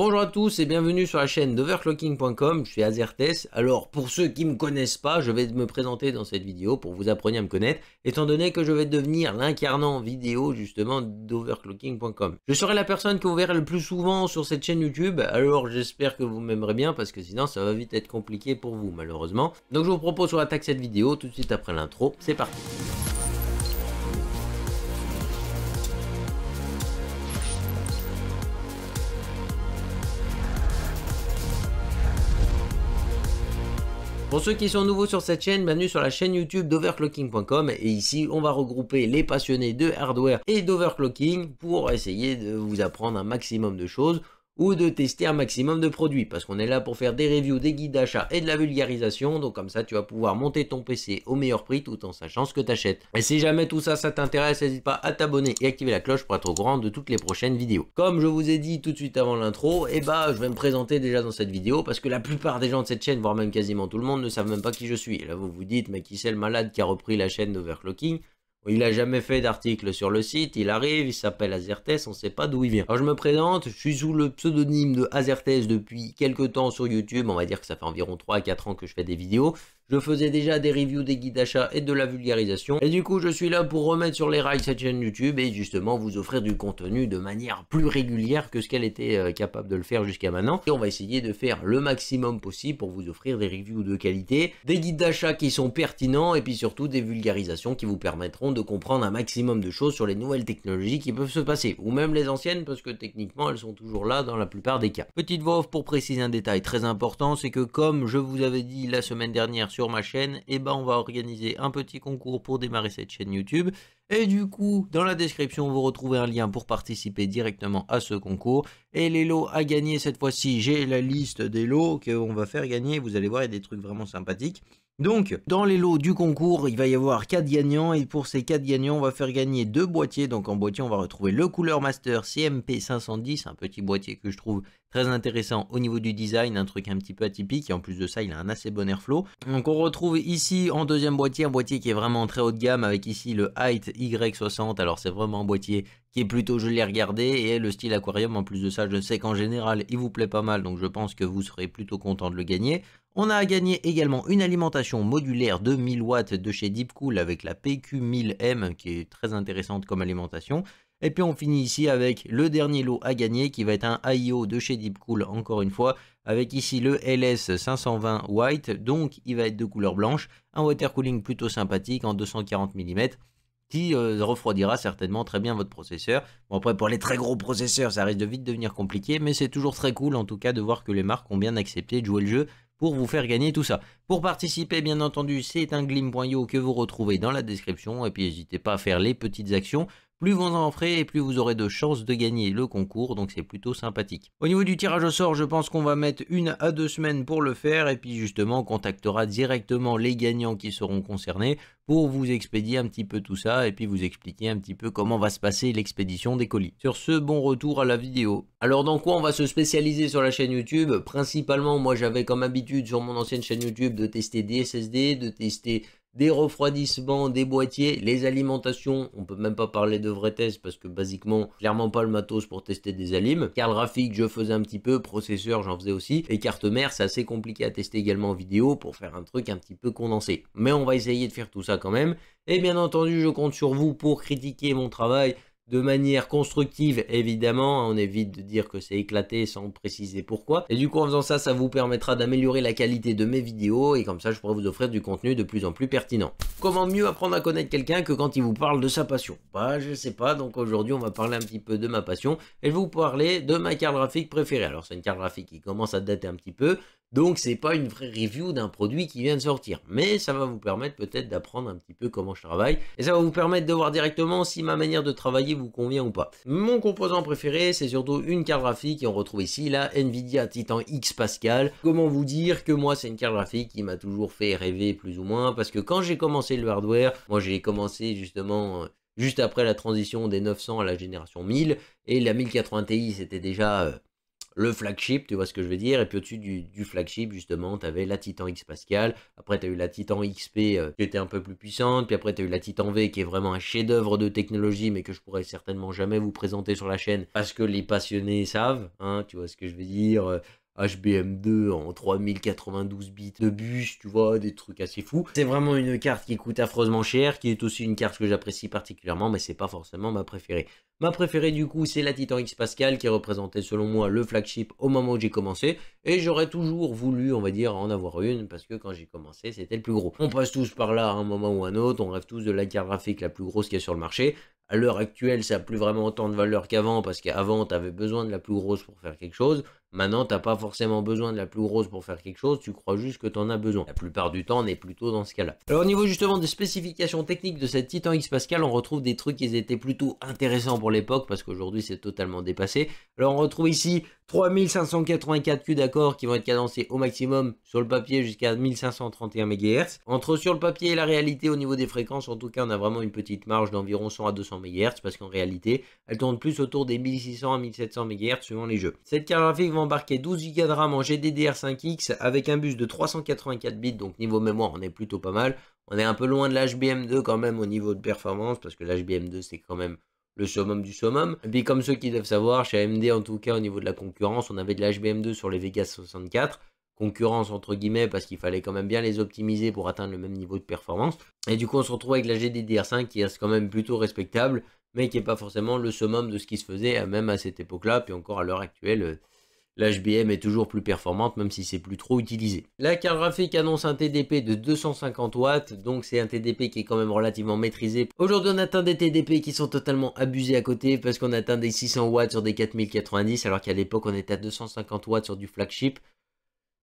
Bonjour à tous et bienvenue sur la chaîne d'Overclocking.com, je suis Azertes. Alors pour ceux qui ne me connaissent pas, je vais me présenter dans cette vidéo pour que vous appreniez à me connaître, étant donné que je vais devenir l'incarnant vidéo justement d'Overclocking.com. Je serai la personne que vous verrez le plus souvent sur cette chaîne YouTube, alors j'espère que vous m'aimerez bien parce que sinon ça va vite être compliqué pour vous malheureusement. Donc je vous propose qu'on attaque cette vidéo tout de suite après l'intro, c'est parti. Pour ceux qui sont nouveaux sur cette chaîne, bienvenue sur la chaîne YouTube d'Overclocking.com et ici on va regrouper les passionnés de hardware et d'overclocking pour essayer de vous apprendre un maximum de choses ou de tester un maximum de produits parce qu'on est là pour faire des reviews, des guides d'achat et de la vulgarisation, donc comme ça tu vas pouvoir monter ton PC au meilleur prix tout en sachant ce que tu achètes. Et si jamais tout ça t'intéresse, n'hésite pas à t'abonner et activer la cloche pour être au courant de toutes les prochaines vidéos. Comme je vous ai dit tout de suite avant l'intro, je vais me présenter déjà dans cette vidéo parce que la plupart des gens de cette chaîne, voire même quasiment tout le monde, ne savent même pas qui je suis. Et là vous vous dites, mais qui c'est le malade qui a repris la chaîne d'Overclocking? Il n'a jamais fait d'article sur le site, il arrive, il s'appelle Azertes, on ne sait pas d'où il vient. Alors je me présente, je suis sous le pseudonyme de Azertes depuis quelques temps sur YouTube, on va dire que ça fait environ 3 à 4 ans que je fais des vidéos. Je faisais déjà des reviews, des guides d'achat et de la vulgarisation. Et du coup, je suis là pour remettre sur les rails cette chaîne YouTube et justement vous offrir du contenu de manière plus régulière que ce qu'elle était capable de le faire jusqu'à maintenant. Et on va essayer de faire le maximum possible pour vous offrir des reviews de qualité, des guides d'achat qui sont pertinents et puis surtout des vulgarisations qui vous permettront de comprendre un maximum de choses sur les nouvelles technologies qui peuvent se passer. Ou même les anciennes parce que techniquement elles sont toujours là dans la plupart des cas. Petite voix off pour préciser un détail très important, c'est que comme je vous avais dit la semaine dernière sur ma chaîne, on va organiser un petit concours pour démarrer cette chaîne YouTube. Et du coup, dans la description, vous retrouvez un lien pour participer directement à ce concours. Et les lots à gagner, cette fois-ci, j'ai la liste des lots qu'on va faire gagner. Vous allez voir, il y a des trucs vraiment sympathiques. Donc, dans les lots du concours, il va y avoir 4 gagnants. Et pour ces 4 gagnants, on va faire gagner 2 boîtiers. Donc, en boîtier, on va retrouver le Cooler Master CMP 510, un petit boîtier que je trouve très intéressant au niveau du design, un truc un petit peu atypique. Et en plus de ça, il a un assez bon airflow. Donc, on retrouve ici, en deuxième boîtier, un boîtier qui est vraiment très haut de gamme avec ici le Height Y60. Alors, c'est vraiment un boîtier qui est plutôt joli à regarder et le style aquarium. En plus de ça, je sais qu'en général, il vous plaît pas mal. Donc, je pense que vous serez plutôt content de le gagner. On a à gagner également une alimentation modulaire de 1000 watts de chez Deepcool avec la PQ1000M qui est très intéressante comme alimentation. Et puis on finit ici avec le dernier lot à gagner qui va être un AIO de chez Deepcool encore une fois avec ici le LS520 White, donc il va être de couleur blanche, un water cooling plutôt sympathique en 240 mm qui refroidira certainement très bien votre processeur. Bon après pour les très gros processeurs ça risque de vite devenir compliqué mais c'est toujours très cool en tout cas de voir que les marques ont bien accepté de jouer le jeu pour vous faire gagner tout ça. Pour participer, bien entendu, c'est un glim.io que vous retrouvez dans la description. Et puis, n'hésitez pas à faire les petites actions. Plus vous en ferez et plus vous aurez de chances de gagner le concours. Donc, c'est plutôt sympathique. Au niveau du tirage au sort, je pense qu'on va mettre 1 à 2 semaines pour le faire. Et puis, justement, on contactera directement les gagnants qui seront concernés pour vous expédier un petit peu tout ça. Et puis, vous expliquer un petit peu comment va se passer l'expédition des colis. Sur ce, bon retour à la vidéo. Alors, dans quoi on va se spécialiser sur la chaîne YouTube? Principalement, moi, j'avais comme habitude sur mon ancienne chaîne YouTube de tester des SSD, de tester des refroidissements, des boîtiers, les alimentations, on peut même pas parler de vrais tests parce que basiquement, clairement pas le matos pour tester des alims. Carte graphique, je faisais un petit peu, processeur, j'en faisais aussi, et carte mère, c'est assez compliqué à tester également en vidéo pour faire un truc un petit peu condensé. Mais on va essayer de faire tout ça quand même, et bien entendu, je compte sur vous pour critiquer mon travail de manière constructive, évidemment, on évite de dire que c'est éclaté sans préciser pourquoi. Et du coup, en faisant ça, ça vous permettra d'améliorer la qualité de mes vidéos et comme ça, je pourrai vous offrir du contenu de plus en plus pertinent. Comment mieux apprendre à connaître quelqu'un que quand il vous parle de sa passion? Bah, je sais pas, donc aujourd'hui, on va parler un petit peu de ma passion et je vais vous parler de ma carte graphique préférée. Alors, c'est une carte graphique qui commence à dater un petit peu, donc c'est pas une vraie review d'un produit qui vient de sortir, mais ça va vous permettre peut-être d'apprendre un petit peu comment je travaille et ça va vous permettre de voir directement si ma manière de travailler vous convient ou pas. Mon composant préféré c'est surtout une carte graphique et on retrouve ici la Nvidia Titan X Pascal. Comment vous dire que moi c'est une carte graphique qui m'a toujours fait rêver plus ou moins parce que quand j'ai commencé le hardware, moi j'ai commencé justement juste après la transition des 900 à la génération 1000 et la 1080 Ti c'était déjà le flagship, tu vois ce que je veux dire. Et puis au-dessus du flagship, justement, tu avais la Titan X Pascal. Après, tu as eu la Titan XP qui était un peu plus puissante. Puis après, tu as eu la Titan V qui est vraiment un chef-d'œuvre de technologie, mais que je pourrais certainement jamais vous présenter sur la chaîne parce que les passionnés savent, hein, tu vois ce que je veux dire. HBM2 en 3092 bits de bus, tu vois, des trucs assez fous. C'est vraiment une carte qui coûte affreusement cher, qui est aussi une carte que j'apprécie particulièrement, mais c'est pas forcément ma préférée. Ma préférée du coup, c'est la Titan X Pascal qui représentait selon moi le flagship au moment où j'ai commencé, et j'aurais toujours voulu, on va dire, en avoir une, parce que quand j'ai commencé, c'était le plus gros. On passe tous par là à un moment ou un autre, on rêve tous de la carte graphique la plus grosse qu'il y a sur le marché. À l'heure actuelle, ça n'a plus vraiment autant de valeur qu'avant, parce qu'avant, tu avais besoin de la plus grosse pour faire quelque chose. Maintenant, tu n'as pas forcément besoin de la plus grosse pour faire quelque chose, tu crois juste que tu en as besoin. La plupart du temps, on est plutôt dans ce cas-là. Alors au niveau justement des spécifications techniques de cette Titan X Pascal, on retrouve des trucs qui étaient plutôt intéressants pour l'époque, parce qu'aujourd'hui c'est totalement dépassé. Alors on retrouve ici 3584 Q d'accord qui vont être cadencés au maximum sur le papier jusqu'à 1531 MHz. Entre sur le papier et la réalité au niveau des fréquences, en tout cas on a vraiment une petite marge d'environ 100 à 200 MHz, parce qu'en réalité elle tourne plus autour des 1600 à 1700 MHz suivant les jeux. Cette carte graphique va embarquer 12 Go de RAM en GDDR5X avec un bus de 384 bits, donc niveau mémoire on est plutôt pas mal. On est un peu loin de l'HBM2 quand même au niveau de performance, parce que l'HBM2 c'est quand même le summum du summum. Et puis comme ceux qui doivent savoir, chez AMD en tout cas au niveau de la concurrence, on avait de l'HBM2 sur les Vegas 64. Concurrence entre guillemets parce qu'il fallait quand même bien les optimiser pour atteindre le même niveau de performance. Et du coup on se retrouve avec la GDDR5 qui reste quand même plutôt respectable, mais qui n'est pas forcément le summum de ce qui se faisait même à cette époque-là. Puis encore à l'heure actuelle, l'HBM est toujours plus performante, même si c'est plus trop utilisé. La carte graphique annonce un TDP de 250 watts, donc c'est un TDP qui est quand même relativement maîtrisé. Aujourd'hui, on atteint des TDP qui sont totalement abusés à côté, parce qu'on atteint des 600 watts sur des 4090, alors qu'à l'époque, on était à 250 watts sur du flagship.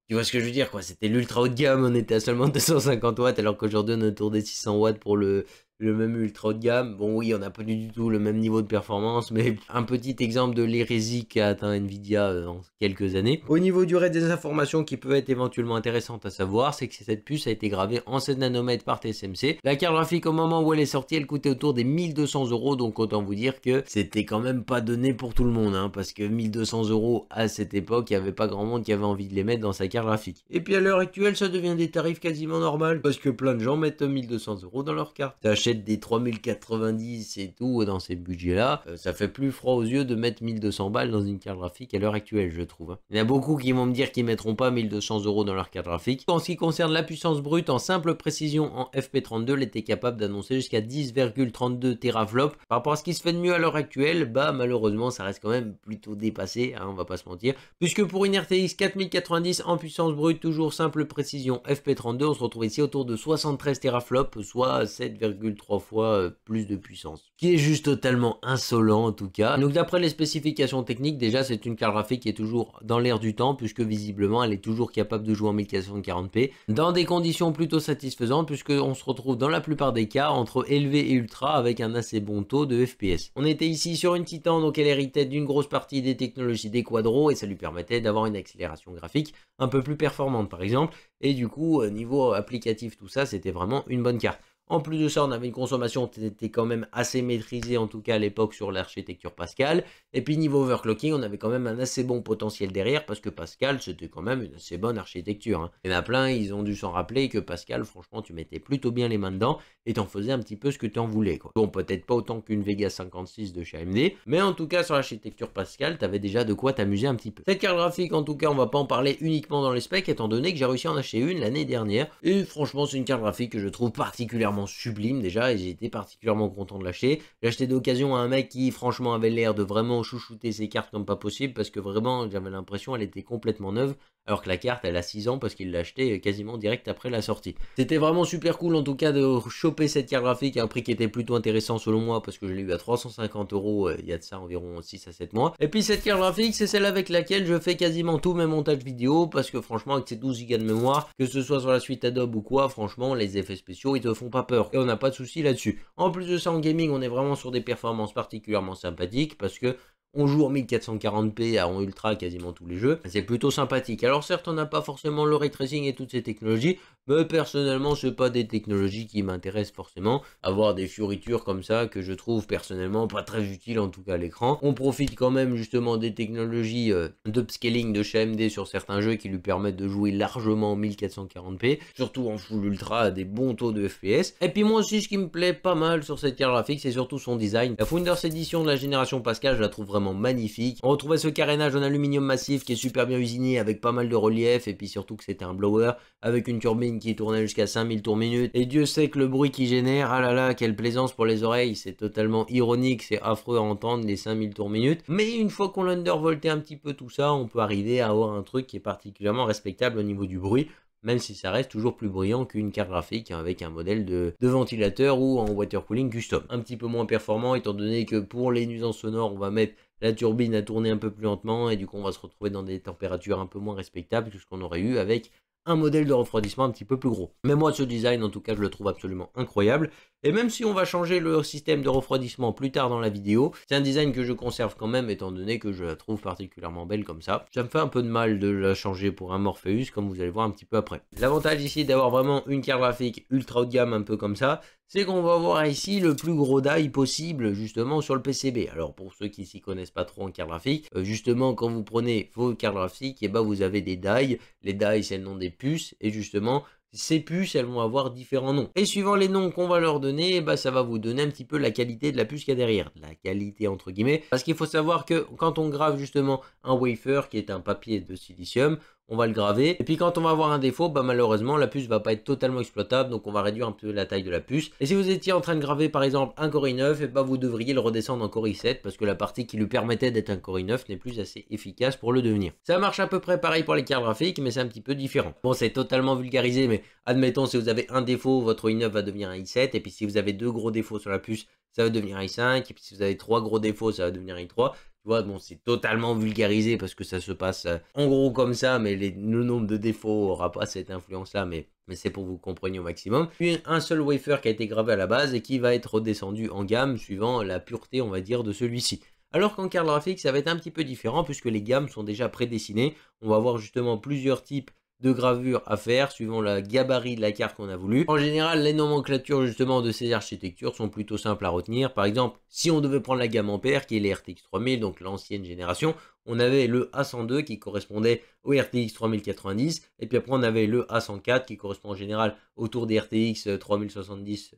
Tu vois ce que je veux dire, quoi. C'était l'ultra haut de gamme, on était à seulement 250 watts, alors qu'aujourd'hui, on est autour des 600 watts pour le même ultra haut de gamme. Bon oui, on n'a pas du tout le même niveau de performance, mais un petit exemple de l'hérésie qu'a atteint Nvidia en quelques années. Au niveau du reste des informations qui peuvent être éventuellement intéressantes à savoir, c'est que cette puce a été gravée en 7 nanomètres par TSMC. La carte graphique au moment où elle est sortie, elle coûtait autour des 1200 €, donc autant vous dire que c'était quand même pas donné pour tout le monde, hein, parce que 1200 € à cette époque, il n'y avait pas grand monde qui avait envie de les mettre dans sa carte graphique. Et puis à l'heure actuelle, ça devient des tarifs quasiment normaux, parce que plein de gens mettent 1200 € dans leur carte. Des 3090 et tout dans ces budgets-là, ça fait plus froid aux yeux de mettre 1200 balles dans une carte graphique à l'heure actuelle, je trouve. Hein. Il y en a beaucoup qui vont me dire qu'ils mettront pas 1200 € dans leur carte graphique. En ce qui concerne la puissance brute, en simple précision en FP32, elle était capable d'annoncer jusqu'à 10,32 teraflops. Par rapport à ce qui se fait de mieux à l'heure actuelle, bah malheureusement, ça reste quand même plutôt dépassé, hein, on va pas se mentir. Puisque pour une RTX 4090 en puissance brute, toujours simple précision FP32, on se retrouve ici autour de 73 teraflops, soit 7,3 fois plus de puissance. Qui est juste totalement insolent en tout cas. Donc d'après les spécifications techniques, déjà c'est une carte graphique qui est toujours dans l'air du temps, puisque visiblement elle est toujours capable de jouer en 1440p, dans des conditions plutôt satisfaisantes, puisqu'on se retrouve dans la plupart des cas entre élevé et ultra avec un assez bon taux de FPS. On était ici sur une Titan, donc elle héritait d'une grosse partie des technologies des quadros, et ça lui permettait d'avoir une accélération graphique un peu plus performante par exemple, et du coup niveau applicatif tout ça, c'était vraiment une bonne carte. En plus de ça, on avait une consommation qui était quand même assez maîtrisée, en tout cas à l'époque sur l'architecture Pascal. Et puis niveau overclocking, on avait quand même un assez bon potentiel derrière, parce que Pascal, c'était quand même une assez bonne architecture. Hein. Il y en a plein, ils ont dû s'en rappeler que Pascal, franchement, tu mettais plutôt bien les mains dedans, et t'en faisais un petit peu ce que tu en voulais. Quoi. Bon, peut-être pas autant qu'une Vega 56 de chez AMD, mais en tout cas sur l'architecture Pascal, t'avais déjà de quoi t'amuser un petit peu. Cette carte graphique, en tout cas, on va pas en parler uniquement dans les specs, étant donné que j'ai réussi à en acheter une l'année dernière. Et franchement, c'est une carte graphique que je trouve particulièrement sublime déjà, et j'ai été particulièrement content de l'acheter. J'ai acheté d'occasion à un mec qui franchement avait l'air de vraiment chouchouter ses cartes comme pas possible, parce que vraiment j'avais l'impression elle était complètement neuve, alors que la carte elle a 6 ans parce qu'il l'a acheté quasiment direct après la sortie. C'était vraiment super cool en tout cas de choper cette carte graphique à un prix qui était plutôt intéressant selon moi, parce que je l'ai eu à 350 € il y a de ça environ 6 à 7 mois. Et puis cette carte graphique c'est celle avec laquelle je fais quasiment tous mes montages vidéo, parce que franchement avec ces 12 Go de mémoire, que ce soit sur la suite Adobe ou quoi, franchement les effets spéciaux ils te font pas peur, et on n'a pas de souci là-dessus. En plus de ça en gaming on est vraiment sur des performances particulièrement sympathiques, parce que On joue en 1440p en ultra quasiment tous les jeux, c'est plutôt sympathique. Alors certes on n'a pas forcément le ray tracing et toutes ces technologies, mais personnellement c'est pas des technologies qui m'intéressent forcément. Avoir des fioritures comme ça que je trouve personnellement pas très utiles en tout cas à l'écran. On profite quand même justement des technologies d'upscaling de chez AMD sur certains jeux qui lui permettent de jouer largement en 1440p, surtout en full ultra à des bons taux de FPS. Et puis moi aussi ce qui me plaît pas mal sur cette carte graphique c'est surtout son design. La Founders Edition de la génération Pascal je la trouve vraiment magnifique. On retrouvait ce carénage en aluminium massif qui est super bien usiné avec pas mal de relief et puis surtout que c'était un blower avec une turbine qui tournait jusqu'à 5000 tours minute. Et Dieu sait que le bruit qu'il génère, ah là là, quelle plaisance pour les oreilles, c'est totalement ironique, c'est affreux à entendre les 5000 tours minute. Mais une fois qu'on l'undervolté un petit peu tout ça, on peut arriver à avoir un truc qui est particulièrement respectable au niveau du bruit, même si ça reste toujours plus bruyant qu'une carte graphique avec un modèle de ventilateur ou en water cooling custom. Un petit peu moins performant étant donné que pour les nuisances sonores, on va mettre la turbine à tourner un peu plus lentement et du coup on va se retrouver dans des températures un peu moins respectables que ce qu'on aurait eu avec un modèle de refroidissement un petit peu plus gros. Mais moi ce design en tout cas je le trouve absolument incroyable. Et même si on va changer le système de refroidissement plus tard dans la vidéo, c'est un design que je conserve quand même étant donné que je la trouve particulièrement belle comme ça. Ça me fait un peu de mal de la changer pour un Morpheus comme vous allez voir un petit peu après. L'avantage ici d'avoir vraiment une carte graphique ultra haut de gamme un peu comme ça, c'est qu'on va voir ici le plus gros die possible justement sur le PCB. Alors pour ceux qui s'y connaissent pas trop en carte graphique, justement quand vous prenez vos cartes graphiques, et vous avez des die. Les die c'est le nom des puces et justement ces puces elles vont avoir différents noms. Et suivant les noms qu'on va leur donner, ça va vous donner un petit peu la qualité de la puce qu'il y a derrière. La qualité entre guillemets. Parce qu'il faut savoir que quand on grave justement un wafer qui est un papier de silicium, on va le graver. Et puis quand on va avoir un défaut, malheureusement la puce va pas être totalement exploitable, donc on va réduire un peu la taille de la puce. Et si vous étiez en train de graver par exemple un Core i9, et vous devriez le redescendre en Core i7 parce que la partie qui lui permettait d'être un Core i9 n'est plus assez efficace pour le devenir. Ça marche à peu près pareil pour les cartes graphiques, mais c'est un petit peu différent. Bon, c'est totalement vulgarisé, mais admettons si vous avez un défaut, votre i9 va devenir un i7, et puis si vous avez deux gros défauts sur la puce, ça va devenir un i5, et puis si vous avez trois gros défauts, ça va devenir un i3. Bon, c'est totalement vulgarisé parce que ça se passe en gros comme ça, mais le nombre de défauts n'aura pas cette influence-là, mais c'est pour que vous compreniez au maximum. Puis un seul wafer qui a été gravé à la base et qui va être redescendu en gamme suivant la pureté, on va dire, de celui-ci. Alors qu'en carte graphique, ça va être un petit peu différent puisque les gammes sont déjà prédessinées. On va avoir justement plusieurs types de gravures à faire suivant la gabarit de la carte qu'on a voulu. En général, les nomenclatures justement de ces architectures sont plutôt simples à retenir. Par exemple, si on devait prendre la gamme Ampère, qui est les RTX 3000, donc l'ancienne génération, on avait le A102 qui correspondait au RTX 3090, et puis après on avait le A104 qui correspond en général autour des RTX 3070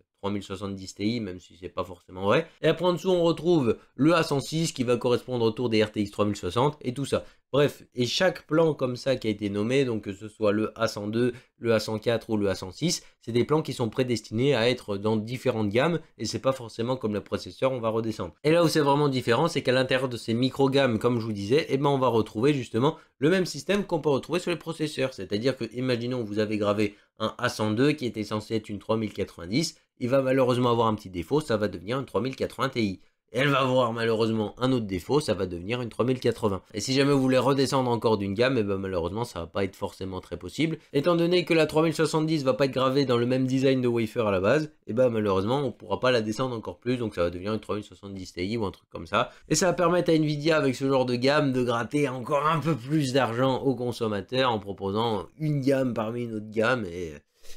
Ti, même si c'est pas forcément vrai. Et après en dessous on retrouve le A106 qui va correspondre autour des RTX 3060 et tout ça. Bref, et chaque plan comme ça qui a été nommé, donc que ce soit le A102, le A104 ou le A106, c'est des plans qui sont prédestinés à être dans différentes gammes et c'est pas forcément comme le processeur, on va redescendre. Et là où c'est vraiment différent, c'est qu'à l'intérieur de ces micro-gammes, comme je vous disais, on va retrouver justement le même système qu'on peut retrouver sur les processeurs. C'est-à-dire que, imaginons vous avez gravé un A102 qui était censé être une 3090, il va malheureusement avoir un petit défaut, ça va devenir une 3080 Ti. Elle va avoir malheureusement un autre défaut, ça va devenir une 3080. Et si jamais vous voulez redescendre encore d'une gamme, malheureusement ça va pas être forcément très possible. Étant donné que la 3070 va pas être gravée dans le même design de wafer à la base, malheureusement on pourra pas la descendre encore plus, donc ça va devenir une 3070 Ti ou un truc comme ça. Et ça va permettre à Nvidia avec ce genre de gamme de gratter encore un peu plus d'argent aux consommateurs en proposant une gamme parmi une autre gamme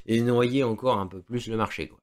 et noyer encore un peu plus le marché, quoi.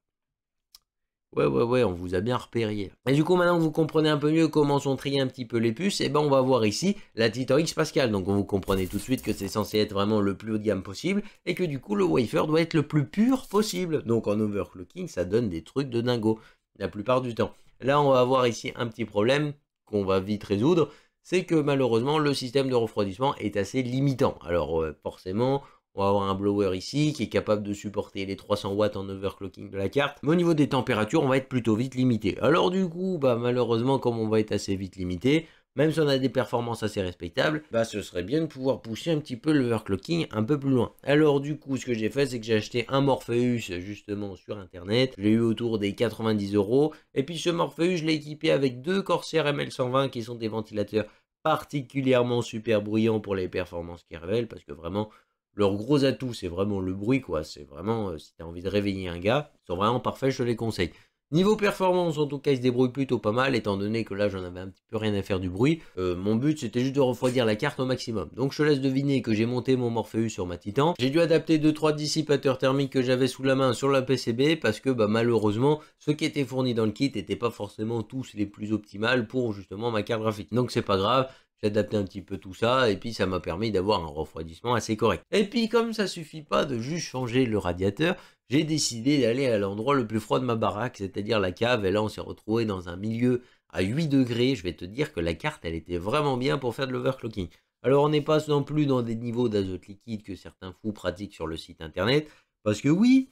Ouais, on vous a bien repéré. Et du coup, maintenant que vous comprenez un peu mieux comment sont triées un petit peu les puces, on va voir ici la Titan X Pascal. Donc, vous comprenez tout de suite que c'est censé être vraiment le plus haut de gamme possible et que du coup, le wafer doit être le plus pur possible. Donc, en overclocking, ça donne des trucs de dingo la plupart du temps. Là, on va avoir ici un petit problème qu'on va vite résoudre. C'est que malheureusement, le système de refroidissement est assez limitant. Alors, forcément, on va avoir un blower ici qui est capable de supporter les 300 watts en overclocking de la carte. Mais au niveau des températures, on va être plutôt vite limité. Alors du coup, malheureusement, comme on va être assez vite limité, même si on a des performances assez respectables, ce serait bien de pouvoir pousser un petit peu l'overclocking un peu plus loin. Alors du coup, ce que j'ai fait, c'est que j'ai acheté un Morpheus justement sur internet. Je l'ai eu autour des 90 €. Et puis ce Morpheus, je l'ai équipé avec deux Corsair ML120 qui sont des ventilateurs particulièrement super bruyants pour les performances qu'ils révèlent, parce que vraiment, leur gros atout, c'est vraiment le bruit, quoi. C'est vraiment, si tu as envie de réveiller un gars, ils sont vraiment parfaits, je te les conseille. Niveau performance, en tout cas, il se débrouille plutôt pas mal, étant donné que là, j'en avais un petit peu rien à faire du bruit. Mon but, c'était juste de refroidir la carte au maximum. Donc, je te laisse deviner que j'ai monté mon Morpheus sur ma Titan. J'ai dû adapter 2-3 dissipateurs thermiques que j'avais sous la main sur la PCB, parce que malheureusement, ceux qui étaient fournis dans le kit n'étaient pas forcément tous les plus optimales pour justement ma carte graphique. Donc, c'est pas grave. J'ai adapté un petit peu tout ça et puis ça m'a permis d'avoir un refroidissement assez correct. Et puis comme ça suffit pas de juste changer le radiateur, j'ai décidé d'aller à l'endroit le plus froid de ma baraque, c'est-à-dire la cave. Et là on s'est retrouvé dans un milieu à 8 degrés. Je vais te dire que la carte elle était vraiment bien pour faire de l'overclocking. Alors on n'est pas non plus dans des niveaux d'azote liquide que certains fous pratiquent sur le site internet. Parce que oui,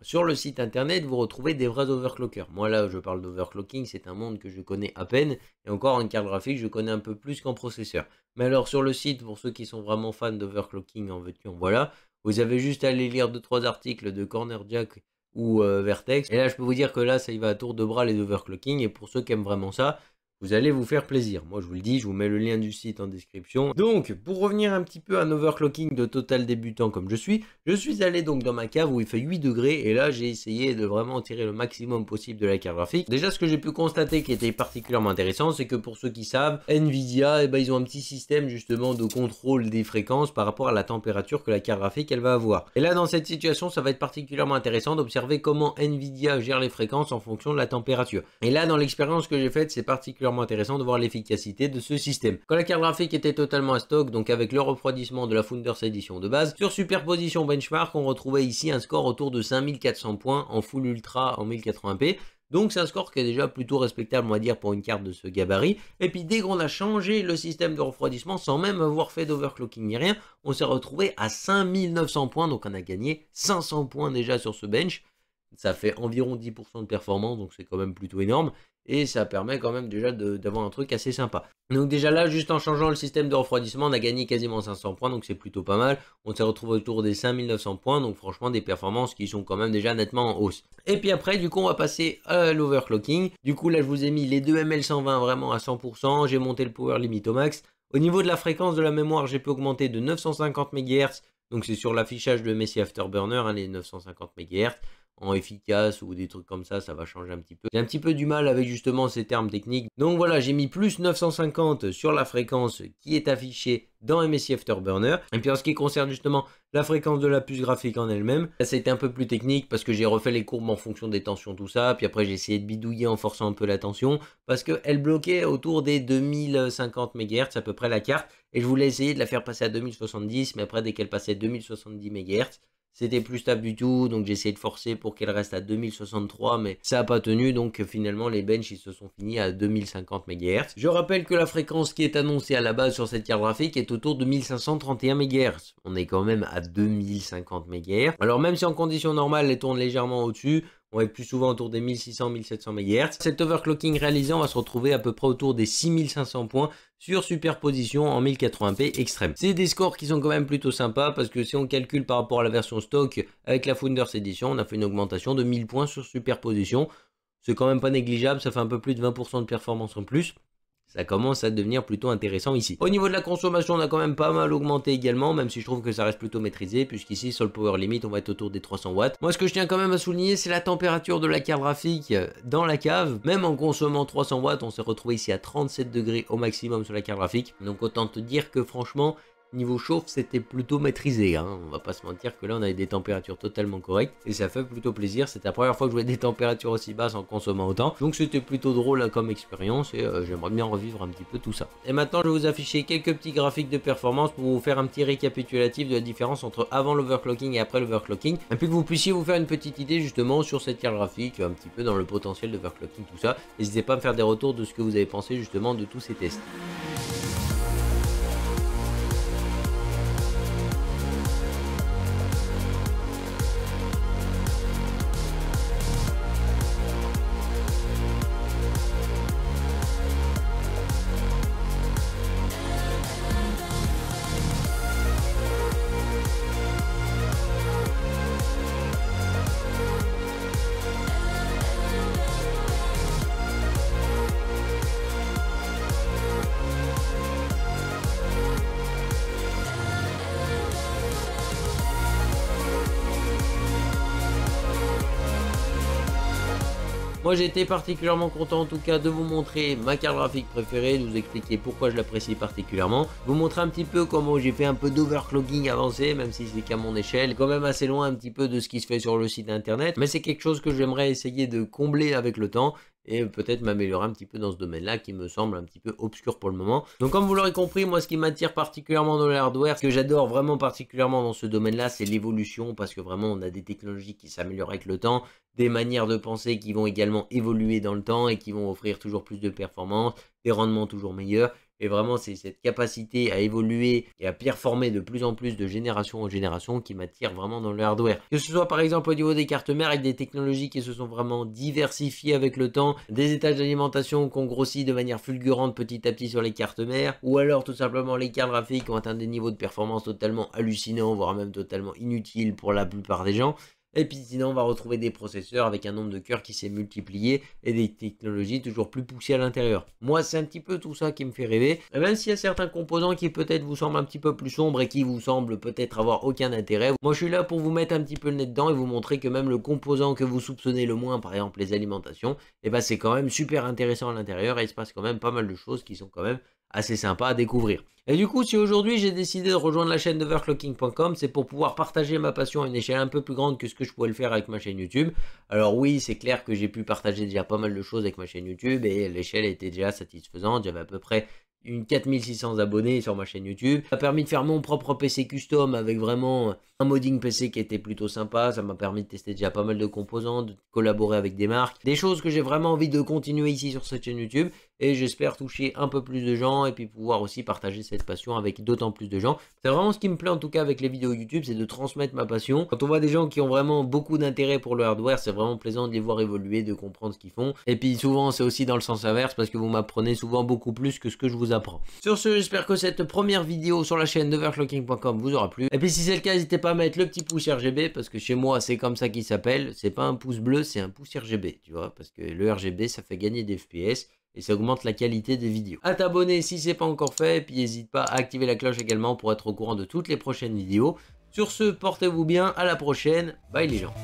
sur le site internet, vous retrouvez des vrais overclockers. Moi là, je parle d'overclocking, c'est un monde que je connais à peine. Et encore en carte graphique, je connais un peu plus qu'en processeur. Mais alors sur le site, pour ceux qui sont vraiment fans d'overclocking, en veux-tu, en voilà, vous avez juste à aller lire 2-3 articles de Corner Jack ou Vertex. Et là, je peux vous dire que là, ça y va à tour de bras les overclocking. Et pour ceux qui aiment vraiment ça, vous allez vous faire plaisir. Moi, je vous le dis, je vous mets le lien du site en description. Donc, pour revenir un petit peu à un overclocking de total débutant comme je suis allé donc dans ma cave où il fait 8 degrés et là, j'ai essayé de vraiment tirer le maximum possible de la carte graphique. Déjà, ce que j'ai pu constater qui était particulièrement intéressant, c'est que pour ceux qui savent, Nvidia, ils ont un petit système justement de contrôle des fréquences par rapport à la température que la carte graphique elle va avoir. Et là, dans cette situation, ça va être particulièrement intéressant d'observer comment Nvidia gère les fréquences en fonction de la température. Et là, dans l'expérience que j'ai faite, c'est particulièrement intéressant de voir l'efficacité de ce système. Quand la carte graphique était totalement à stock, donc avec le refroidissement de la Founders Edition de base, sur superposition benchmark, on retrouvait ici un score autour de 5400 points en full ultra en 1080p. Donc c'est un score qui est déjà plutôt respectable, on va dire, pour une carte de ce gabarit. Et puis dès qu'on a changé le système de refroidissement, sans même avoir fait d'overclocking ni rien, on s'est retrouvé à 5900 points, donc on a gagné 500 points déjà sur ce bench. Ça fait environ 10% de performance, donc c'est quand même plutôt énorme. Et ça permet quand même déjà d'avoir un truc assez sympa. Donc déjà là, juste en changeant le système de refroidissement, on a gagné quasiment 500 points, donc c'est plutôt pas mal. On s'est retrouvé autour des 5900 points, donc franchement des performances qui sont quand même déjà nettement en hausse. Et puis après, du coup, on va passer à l'overclocking. Du coup, là, je vous ai mis les deux ML120 vraiment à 100%. J'ai monté le power limit au max. Au niveau de la fréquence de la mémoire, j'ai pu augmenter de 950 MHz. Donc c'est sur l'affichage de Messi Afterburner, hein, les 950 MHz. En efficace ou des trucs comme ça va changer un petit peu. J'ai un petit peu du mal avec justement ces termes techniques. Donc voilà, j'ai mis plus 950 sur la fréquence qui est affichée dans MSI Afterburner. Et puis en ce qui concerne justement la fréquence de la puce graphique en elle-même, là ça a été un peu plus technique parce que j'ai refait les courbes en fonction des tensions, tout ça. Puis après j'ai essayé de bidouiller en forçant un peu la tension parce qu'elle bloquait autour des 2050 MHz à peu près la carte. Et je voulais essayer de la faire passer à 2070, mais après dès qu'elle passait à 2070 MHz, c'était plus stable du tout, donc j'ai essayé de forcer pour qu'elle reste à 2063, mais ça n'a pas tenu, donc finalement les benches ils se sont finis à 2050 MHz. Je rappelle que la fréquence qui est annoncée à la base sur cette carte graphique est autour de 1531 MHz. On est quand même à 2050 MHz. Alors même si en conditions normales elle tourne légèrement au-dessus, on va être plus souvent autour des 1600-1700 MHz. Cet overclocking réalisé, on va se retrouver à peu près autour des 6500 points sur superposition en 1080p extrême. C'est des scores qui sont quand même plutôt sympas parce que si on calcule par rapport à la version stock avec la Founders Edition, on a fait une augmentation de 1000 points sur superposition. C'est quand même pas négligeable, ça fait un peu plus de 20% de performance en plus. Ça commence à devenir plutôt intéressant ici. Au niveau de la consommation, on a quand même pas mal augmenté également, même si je trouve que ça reste plutôt maîtrisé, puisqu'ici sur le power limit, on va être autour des 300 watts. Moi, ce que je tiens quand même à souligner, c'est la température de la carte graphique dans la cave. Même en consommant 300 watts, on s'est retrouvé ici à 37 degrés au maximum sur la carte graphique. Donc autant te dire que franchement, niveau chauffe, c'était plutôt maîtrisé, hein. On va pas se mentir que là, on avait des températures totalement correctes et ça fait plutôt plaisir. C'était la première fois que je voyais des températures aussi basses en consommant autant. Donc c'était plutôt drôle hein, comme expérience et j'aimerais bien revivre un petit peu tout ça. Et maintenant, je vais vous afficher quelques petits graphiques de performance pour vous faire un petit récapitulatif de la différence entre avant l'overclocking et après l'overclocking. Et puis que vous puissiez vous faire une petite idée justement sur cette carte graphique, un petit peu dans le potentiel d'overclocking, tout ça. N'hésitez pas à me faire des retours de ce que vous avez pensé justement de tous ces tests. Moi j'ai été particulièrement content en tout cas de vous montrer ma carte graphique préférée, de vous expliquer pourquoi je l'apprécie particulièrement, vous montrer un petit peu comment j'ai fait un peu d'overclocking avancé, même si c'est qu'à mon échelle, quand même assez loin un petit peu de ce qui se fait sur le site internet, mais c'est quelque chose que j'aimerais essayer de combler avec le temps et peut-être m'améliorer un petit peu dans ce domaine-là qui me semble un petit peu obscur pour le moment. Donc comme vous l'aurez compris, moi ce qui m'attire particulièrement dans le hardware, ce que j'adore vraiment particulièrement dans ce domaine-là, c'est l'évolution, parce que vraiment on a des technologies qui s'améliorent avec le temps, des manières de penser qui vont également évoluer dans le temps et qui vont offrir toujours plus de performance, des rendements toujours meilleurs. Et vraiment, c'est cette capacité à évoluer et à performer de plus en plus de génération en génération qui m'attire vraiment dans le hardware. Que ce soit par exemple au niveau des cartes mères avec des technologies qui se sont vraiment diversifiées avec le temps, des étages d'alimentation qu'on grossit de manière fulgurante petit à petit sur les cartes mères, ou alors tout simplement les cartes graphiques ont atteint des niveaux de performance totalement hallucinants, voire même totalement inutiles pour la plupart des gens. Et puis sinon, on va retrouver des processeurs avec un nombre de cœurs qui s'est multiplié et des technologies toujours plus poussées à l'intérieur. Moi, c'est un petit peu tout ça qui me fait rêver. Et même s'il y a certains composants qui peut-être vous semblent un petit peu plus sombres et qui vous semblent peut-être avoir aucun intérêt, moi je suis là pour vous mettre un petit peu le nez dedans et vous montrer que même le composant que vous soupçonnez le moins, par exemple les alimentations, et ben c'est quand même super intéressant à l'intérieur et il se passe quand même pas mal de choses qui sont quand même assez sympa à découvrir. Et du coup, si aujourd'hui j'ai décidé de rejoindre la chaîne d'overclocking.com, c'est pour pouvoir partager ma passion à une échelle un peu plus grande que ce que je pouvais le faire avec ma chaîne YouTube. Alors oui, c'est clair que j'ai pu partager déjà pas mal de choses avec ma chaîne YouTube et l'échelle était déjà satisfaisante. J'avais à peu près une 4600 abonnés sur ma chaîne YouTube. Ça m'a permis de faire mon propre PC custom avec vraiment un modding PC qui était plutôt sympa. Ça m'a permis de tester déjà pas mal de composants, de collaborer avec des marques. Des choses que j'ai vraiment envie de continuer ici sur cette chaîne YouTube. Et j'espère toucher un peu plus de gens et puis pouvoir aussi partager cette passion avec d'autant plus de gens. C'est vraiment ce qui me plaît en tout cas avec les vidéos YouTube, c'est de transmettre ma passion. Quand on voit des gens qui ont vraiment beaucoup d'intérêt pour le hardware, c'est vraiment plaisant de les voir évoluer, de comprendre ce qu'ils font. Et puis souvent c'est aussi dans le sens inverse parce que vous m'apprenez souvent beaucoup plus que ce que je vous apprends. Sur ce, j'espère que cette première vidéo sur la chaîne d'overclocking.com vous aura plu. Et puis si c'est le cas, n'hésitez pas à mettre le petit pouce RGB parce que chez moi c'est comme ça qu'il s'appelle. C'est pas un pouce bleu, c'est un pouce RGB, tu vois, parce que le RGB ça fait gagner des FPS. Et ça augmente la qualité des vidéos. À t'abonner si c'est pas encore fait, et puis n'hésite pas à activer la cloche également pour être au courant de toutes les prochaines vidéos. Sur ce, portez-vous bien, à la prochaine, bye les gens.